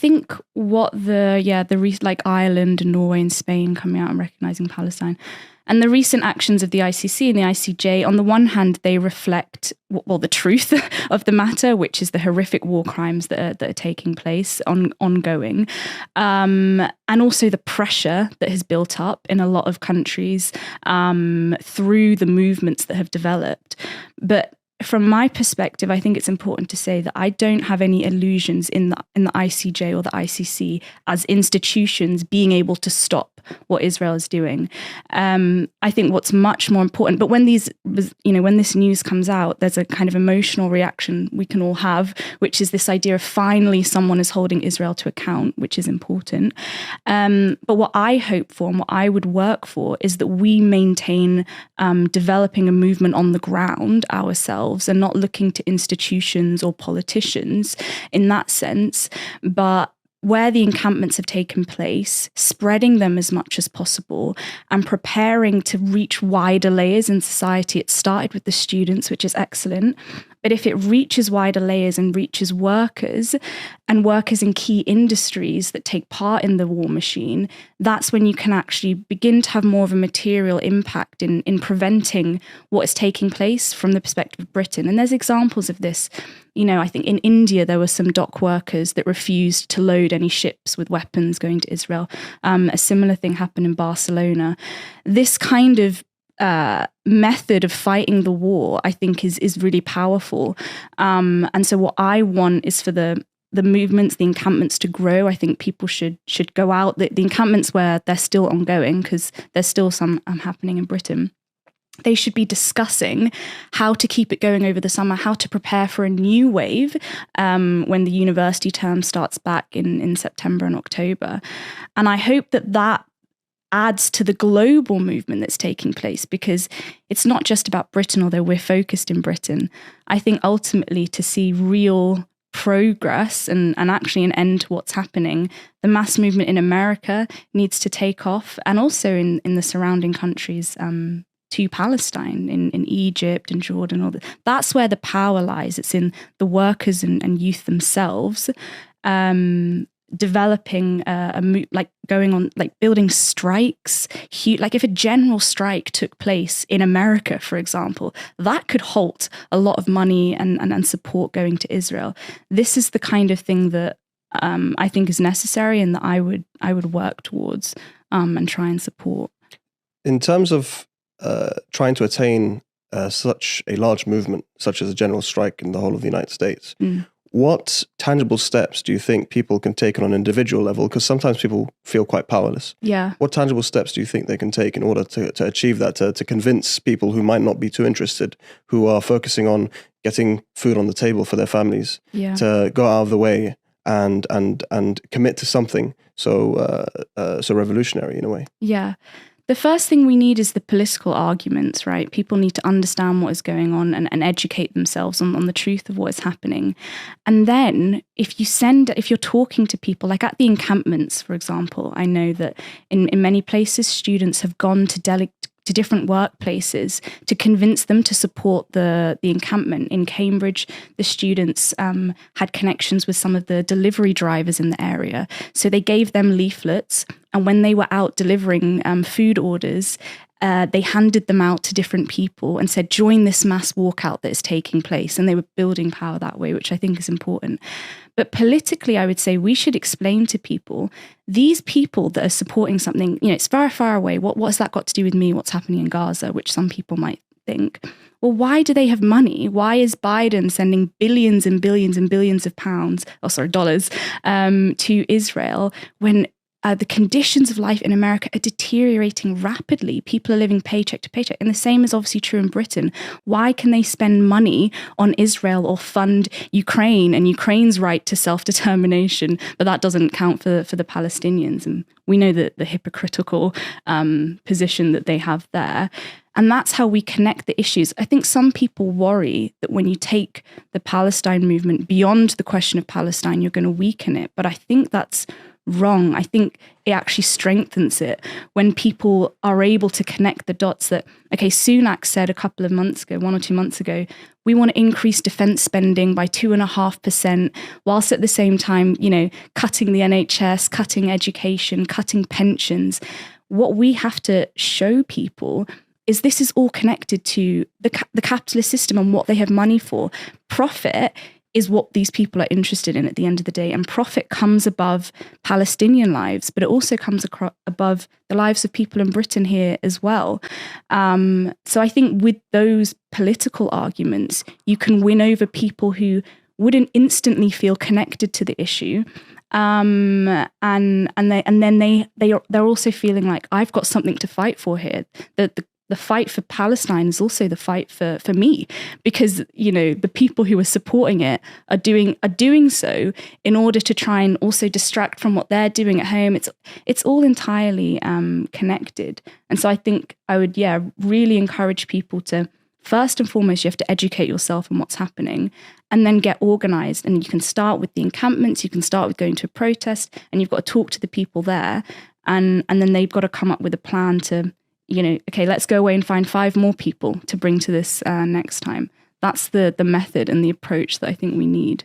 think what like Ireland and Norway and Spain coming out and recognising Palestine, and the recent actions of the ICC and the ICJ, on the one hand, they reflect, well, the truth of the matter, which is the horrific war crimes that are taking place, ongoing, and also the pressure that has built up in a lot of countries through the movements that have developed. But from my perspective, I think it's important to say that I don't have any illusions in the ICJ or the ICC as institutions being able to stop what Israel is doing. I think what's much more important, but when when this news comes out, there's a kind of emotional reaction we can all have, which is this idea of finally someone is holding Israel to account, which is important. But what I hope for and what I would work for is that we maintain developing a movement on the ground ourselves and not looking to institutions or politicians in that sense, but where the encampments have taken place, spreading them as much as possible and preparing to reach wider layers in society. It started with the students, which is excellent. But if it reaches wider layers and reaches workers and workers in key industries that take part in the war machine, that's when you can actually begin to have more of a material impact in preventing what is taking place from the perspective of Britain. And there's examples of this. I think in India, there were some dock workers that refused to load any ships with weapons going to Israel. A similar thing happened in Barcelona. This kind of method of fighting the war, I think, is really powerful. And so what I want is for the movements, the encampments to grow. I think people should go out. The encampments where they're still ongoing, because there's still some happening in Britain, they should be discussing how to keep it going over the summer, how to prepare for a new wave when the university term starts back in September and October. And I hope that adds to the global movement that's taking place, because it's not just about Britain, although we're focused in Britain. I think ultimately to see real progress and actually an end to what's happening, the mass movement in America needs to take off, and also in the surrounding countries to Palestine, in Egypt and Jordan. That's where the power lies. It's in the workers and youth themselves. Developing going on, like building strikes, like if a general strike took place in America, for example, that could halt a lot of money and support going to Israel. This is the kind of thing that I think is necessary and that I would work towards and try and support. In terms of trying to attain such a large movement, such as a general strike in the whole of the United States, what tangible steps do you think people can take on an individual level? Because sometimes people feel quite powerless. Yeah. What tangible steps do you think they can take in order to achieve that, to convince people who might not be too interested, who are focusing on getting food on the table for their families, to go out of the way and commit to something so revolutionary in a way? Yeah. The first thing we need is the political arguments, right? People need to understand what is going on and educate themselves on the truth of what is happening. And then if you're talking to people, like at the encampments, for example, I know that in many places, students have gone to different workplaces to convince them to support the encampment. In Cambridge, the students had connections with some of the delivery drivers in the area. So they gave them leaflets, and when they were out delivering food orders, they handed them out to different people and said, join this mass walkout that is taking place. And they were building power that way, which I think is important. But politically, I would say we should explain to people, these people that are supporting something, it's far, far away. What's that got to do with me? What's happening in Gaza, which some people might think. Well, why do they have money? Why is Biden sending billions and billions and billions of dollars to Israel when the conditions of life in America are deteriorating rapidly? People are living paycheck to paycheck. And the same is obviously true in Britain. Why can they spend money on Israel or fund Ukraine and Ukraine's right to self-determination, but that doesn't count for the Palestinians? And we know that the hypocritical position that they have there. And that's how we connect the issues. I think some people worry that when you take the Palestine movement beyond the question of Palestine, you're going to weaken it. But I think that's wrong. I think it actually strengthens it when people are able to connect the dots that, okay, Sunak said a couple of months ago, 1 or 2 months ago, we want to increase defence spending by 2.5%, whilst at the same time, cutting the NHS, cutting education, cutting pensions. What we have to show people is this is all connected to the capitalist system and what they have money for. Profit is what these people are interested in at the end of the day. And profit comes above Palestinian lives, but it also comes above the lives of people in Britain here as well. So I think with those political arguments, you can win over people who wouldn't instantly feel connected to the issue. And then they're also feeling like, I've got something to fight for here. The fight for Palestine is also the fight for me, because the people who are supporting it are doing so in order to try and also distract from what they're doing at home. It's all entirely connected, and so I think I would really encourage people to, first and foremost, you have to educate yourself on what's happening, and then get organised. And you can start with the encampments, you can start with going to a protest, and you've got to talk to the people there, and then they've got to come up with a plan to, okay, let's go away and find 5 more people to bring to this next time. That's the method and the approach that I think we need.